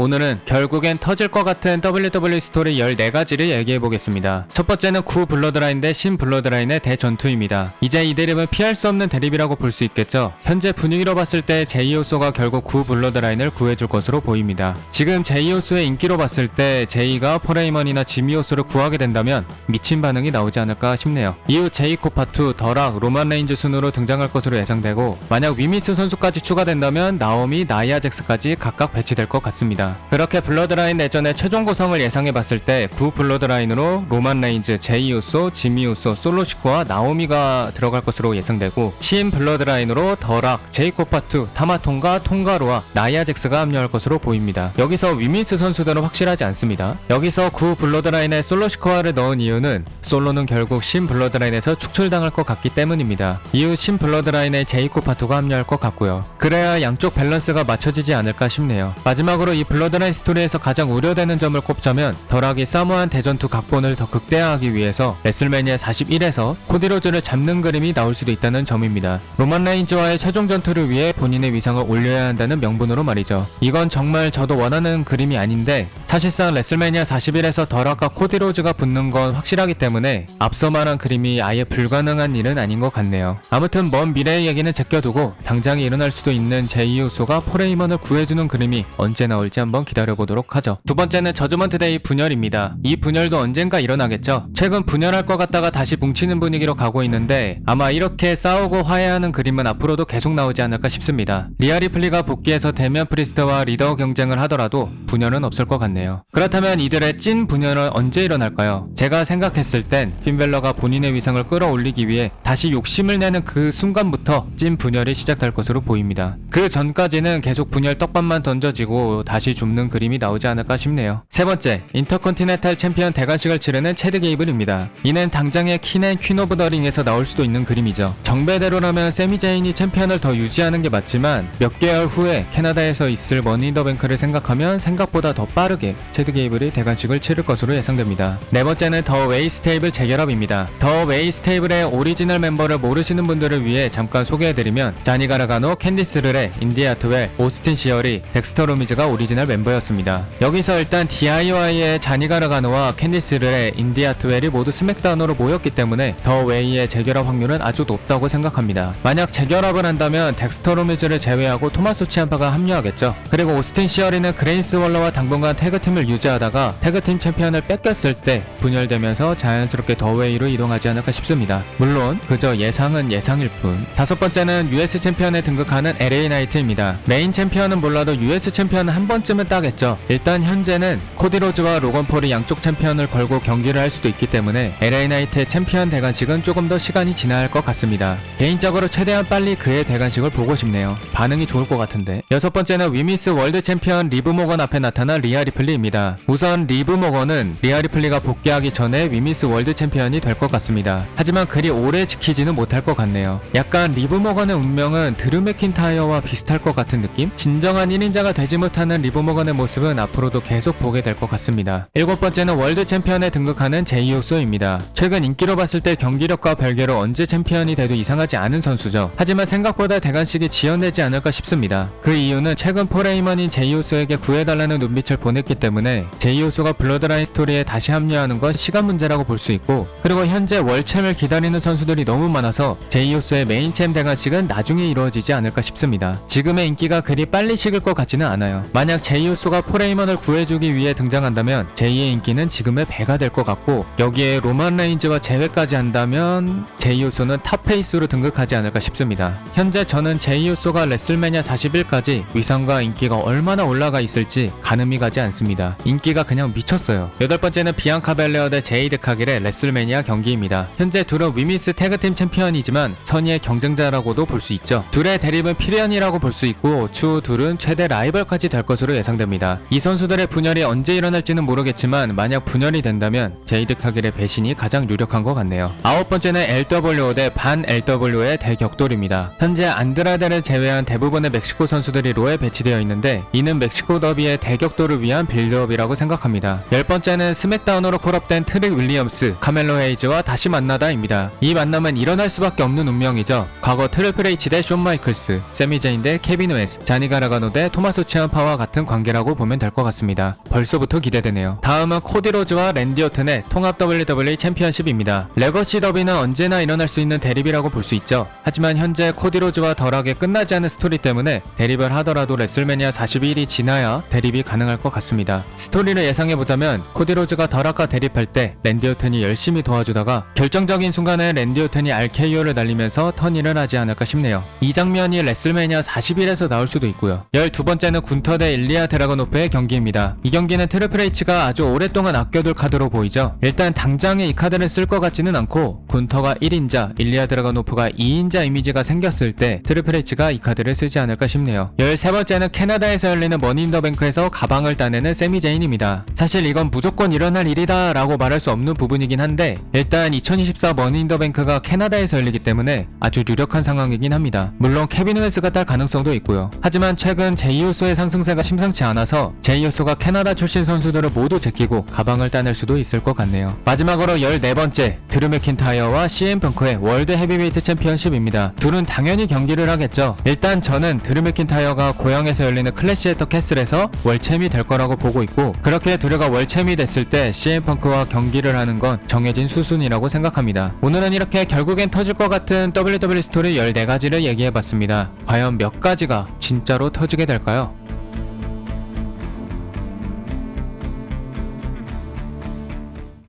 오늘은 결국엔 터질 것 같은 WWE 스토리 14가지를 얘기해보겠습니다. 첫 번째는 구 블러드라인 대 신 블러드라인의 대전투입니다. 이제 이 대립은 피할 수 없는 대립이라고 볼 수 있겠죠. 현재 분위기로 봤을 때 제이 우소가 결국 구 블러드라인을 구해줄 것으로 보입니다. 지금 제이 우소의 인기로 봤을 때 제이가 포레이먼이나 지미 우소를 구하게 된다면 미친 반응이 나오지 않을까 싶네요. 이후 제이코파2, 더락, 로만 레인즈 순으로 등장할 것으로 예상되고, 만약 위미스 선수까지 추가된다면 나오미, 나이아 잭스까지 각각 배치될 것 같습니다. 그렇게 블러드라인 내전의 최종 구성을 예상해봤을 때 구 블러드라인으로 로만 레인즈, 제이 우소, 지미 우소, 솔로시코와 나오미가 들어갈 것으로 예상되고, 신 블러드라인으로 더락, 제이코파2, 타마통가, 통가로와 나이아 잭스가 합류할 것으로 보입니다. 여기서 위미스 선수들은 확실하지 않습니다. 여기서 구 블러드라인에 솔로시코아를 넣은 이유는 솔로는 결국 신 블러드라인에서 축출당할 것 같기 때문입니다. 이후 신 블러드라인에 제이코파2가 합류할 것 같고요. 그래야 양쪽 밸런스가 맞춰지지 않을까 싶네요. 마지막으로 이 블러드라인 스토리에서 가장 우려되는 점을 꼽자면 더락이 사모안 대전투 각본을 더 극대화하기 위해서 레슬매니아 41에서 코디로즈를 잡는 그림이 나올 수도 있다는 점입니다. 로만 레인즈와의 최종 전투를 위해 본인의 위상을 올려야 한다는 명분으로 말이죠. 이건 정말 저도 원하는 그림이 아닌데, 사실상 레슬매니아 41에서 더락과 코디로즈가 붙는 건 확실하기 때문에 앞서 말한 그림이 아예 불가능한 일은 아닌 것 같네요. 아무튼 먼 미래의 얘기는 제껴두고 당장에 일어날 수도 있는 제이 우소가 포레이먼을 구해주는 그림이 언제 나올지 한번 기다려보도록 하죠. 두 번째는 저주먼트 데이 분열입니다. 이 분열도 언젠가 일어나겠죠. 최근 분열할 것 같다가 다시 뭉치는 분위기로 가고 있는데, 아마 이렇게 싸우고 화해하는 그림은 앞으로도 계속 나오지 않을까 싶습니다. 리아 리플리가 복귀해서 데미안 프리스트와 리더 경쟁을 하더라도 분열은 없을 것 같네요. 그렇다면 이들의 찐 분열은 언제 일어날까요? 제가 생각했을 땐 핀벨러가 본인의 위상을 끌어올리기 위해 다시 욕심을 내는 그 순간부터 찐 분열이 시작될 것으로 보입니다. 그 전까지는 계속 분열 떡밥만 던져지고 다시 줍는 그림이 나오지 않을까 싶네요. 세 번째, 인터컨티넨탈 챔피언 대관식을 치르는 체드 게이블입니다. 이는 당장의 퀸앤 퀸 오브 더 링에서 나올 수도 있는 그림이죠. 정배대로라면 세미 제인이 챔피언을 더 유지하는 게 맞지만 몇 개월 후에 캐나다에서 있을 머니 인 더 뱅크를 생각하면 생각보다 더 빠르게 체드 게이블이 대관식을 치를 것으로 예상됩니다. 네 번째는 더 웨이 스테이블 재결합입니다. 더 웨이 스테이블의 오리지널 멤버를 모르시는 분들을 위해 잠깐 소개해드리면, 자니 가라가노, 캔디스 르레, 인디 아트웰, 오스틴 시어리, 덱스터 로미즈가 오리지널 멤버였습니다. 여기서 일단 DIY의 자니 가라가노와 캔디스 르레, 인디 아트웰이 모두 스맥다운으로 모였기 때문에 더 웨이의 재결합 확률은 아주 높다고 생각합니다. 만약 재결합을 한다면 덱스터 로미즈를 제외하고 토마소 치암파가 합류하겠죠. 그리고 오스틴 시어리는 그레이스 월러와 당분간 태그팀을 유지하다가 태그팀 챔피언을 뺏겼을 때 분열되면서 자연스럽게 더 웨이로 이동하지 않을까 싶습니다. 물론 그저 예상은 예상일 뿐. 다섯 번째는 US 챔피언에 등극하는 LA 나이트입니다. 메인 챔피언은 몰라도 US 챔피언은 한 번쯤은 따겠죠. 일단 현재는 코디로즈와 로건 폴이 양쪽 챔피언을 걸고 경기를 할 수도 있기 때문에 LA 나이트의 챔피언 대관식은 조금 더 시간이 지나야 할 것 같습니다. 개인적으로 최대한 빨리 그의 대관식을 보고 싶네요. 반응이 좋을 것 같은데. 여섯 번째는 위미스 월드 챔피언 리브 모건 앞에 나타난 리아 리플리입니다. 우선 리브 모건은 리아 리플리가 복귀하기 전에 위미스 월드 챔피언이 될 것 같습니다. 하지만 그리 오래 지키지는 못할 것 같네요. 약간 리브 모건의 운명은 드루 맥킨타이어와 비슷할 것 같은 느낌? 진정한 1인자가 되지 못하는 리브 모건의 모습은 앞으로도 계속 보게 될 것 같습니다. 일곱 번째는 월드 챔피언에 등극하는 제이 우소입니다. 최근 인기로 봤을 때 경기력과 별개로 언제 챔피언이 돼도 이상하지 않은 선수죠. 하지만 생각보다 대관식이 지연되지 않을까 싶습니다. 그 이유는 최근 포레이먼인 제이 우소에게 구해달라는 눈빛을 보냈기 때문에 제이 우소가 블러드라인 스토리에 다시 합류하는 건 시간 문제라고 볼 수 있고, 그리고 현재 월챔을 기다리는 선수들이 너무 많아서 제이 우소의 메인챔 대관식은 나중에 이루어지지 않을까 싶습니다. 지금의 인기가 그리 빨리 식을 것 같지는 않아요. 만약 제이 우소가 포레이먼을 구해주기 위해 등장한다면 제이의 인기는 지금의 배가 될 것 같고, 여기에 로만 레인즈와 제외까지 한다면 제이 우소는 탑페이스로 등극하지 않을까 싶습니다. 현재 저는 제이 우소가 레슬매니아 41까지 위상과 인기가 얼마나 올라가 있을지 가늠이 가지 않습니다. 인기가 그냥 미쳤어요. 여덟 번째는 비앙카 벨레어 대 제이드 카길의 레슬매니아 경기입니다. 현재 둘은 위미스 태그팀 챔피언이지만 선의의 경쟁자라고도 볼 수 있죠. 둘의 대립은 필연이라고 볼 수 있고, 추후 둘은 최대 라이벌까지 될 것으로 예상됩니다. 이 선수들의 분열이 언제 일어날지는 모르겠지만 만약 분열이 된다면 제이드 카길의 배신이 가장 유력한 것 같네요. 아홉 번째는 LWO 대 반 LWO의 대격돌입니다. 현재 안드라데를 제외한 대부분의 멕시코 선수들이 로에 배치되어 있는데, 이는 멕시코 더비의 대격돌을 위한 빌드업이라고 생각합니다. 열 번째는 스맥다운으로 콜업된 트릭 윌리엄스, 카멜로 헤이즈와 다시 만나다입니다. 이 만남은 일어날 수밖에 없는 운명이죠. 과거 트리플 H 대 숀 마이클스, 세미 제인 대 케빈 웨스, 자니 가라가노 대 토마소 치암파와 같은 관계라고 보면 될 것 같습니다. 벌써부터 기대되네요. 다음은 코디 로즈와 랜디 오튼의 통합 WWE 챔피언십입니다. 레거시 더비는 언제나 일어날 수 있는 대립이라고 볼 수 있죠. 하지만 현재 코디 로즈와 덜하게 끝나지 않은 스토리 때문에 대립을 하더라도 레슬매니아 41일이 지나야 대립이 가능할 것 같습니다. 스토리를 예상해보자면 코디 로즈가 덜하과 대립할 때 랜디 오튼이 열심히 도와주다가 결정적인 순간에 랜디 오튼이 RKO를 날리면서 턴일을 하지 않을까 싶네요. 이 장면이 레슬매니아 41에서 나올 수도 있고요. 12번째는 군터 대 일리아 드라고노프의 경기입니다. 이 경기는 트리플 H가 아주 오랫동안 아껴둘 카드로 보이죠. 일단 당장에 이 카드를 쓸 것 같지는 않고 군터가 1인자, 일리아 드라고노프가 2인자 이미지가 생겼을 때 트리플 H가 이 카드를 쓰지 않을까 싶네요. 13번째는 캐나다에서 열리는 머니 인 더 뱅크에서 가방을 따내는 세미 제인입니다. 사실 이건 무조건 일어날 일이다 라고 말할 수 없는 부분이긴 한데 일단 2024 머니 인 더 뱅크가 캐나다에서 열리기 때문에 아주 유력한 상황이긴 합니다. 물론 케빈 웨스가 딸 가능성도 있고요. 하지만 최근 제이우소의 상승세가 심상치 않아서 제이우소가 캐나다 출신 선수들을 모두 제끼고 가방을 따낼 수도 있을 것 같네요. 마지막으로 14번째 드루 맥킨타이어와 CM 펑크의 월드 헤비웨이트 챔피언십입니다. 둘은 당연히 경기를 하겠죠. 일단 저는 드루 맥킨타이어가 고향에서 열리는 클래시 애터 캐슬에서 월챔이 될 거라고 보고 있고 그렇게 드루가 월챔이 됐을 때 CM 펑크와 경기를 하는 건 정해진 수순이라고 생각합니다. 오늘은 이렇게 결국엔 터질 것 같은 WWE 스토리 14가지를 얘기해봤습니다. 과연 몇 가지가 진짜로 터지게 될까요?